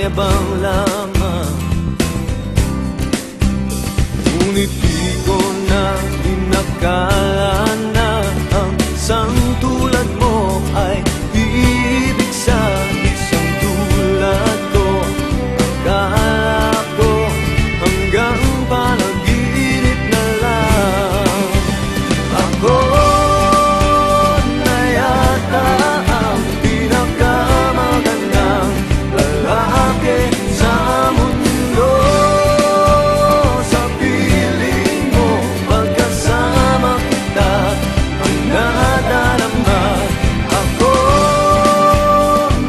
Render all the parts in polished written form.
mayabang lamang. Ngunit di ko na inakala na ang isang tulad mo ay ibig sa isang tulad ko. Akala ko hanggang panaginip na lang. Ako na yata ang pinakamagandang lalaki sa mundo. Sa piling mo pagkasama kita ang nadarama. Ako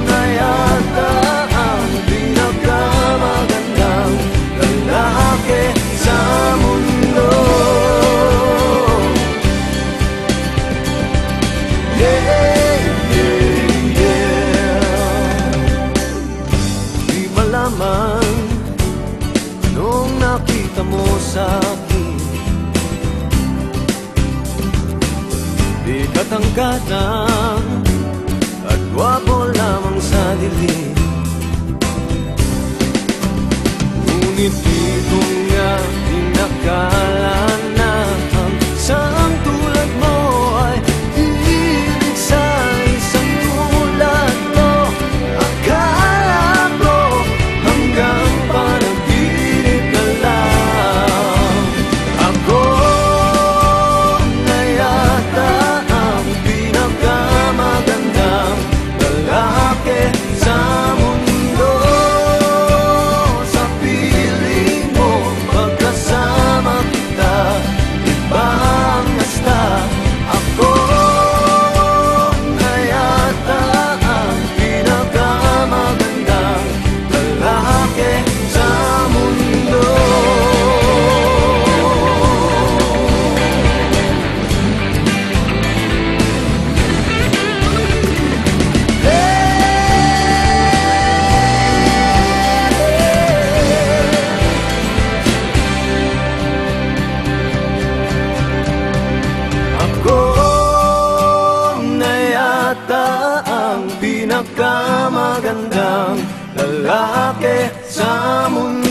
na yata ang pinakamagandang lalaki sa mundo. Yeah, yeah, yeah. Di malaman anong nakita mo sa'kin. Di katangkatang at gwapo lamang sa dilim. Ngunit di ko nga inakala na ang isang tulad mo ay ibig sa isang tulad ko. Akala ko hanggang panaginip na lang. Ako na yata ang pinakamagandang lalaki sa mundo. Sa piling mo pagkasama kita, iba ang hasta. Ako na yata ang pinakamagandang lalaki sa mundo. Ako na yata ang pinakamagandang lalaki sa mundo.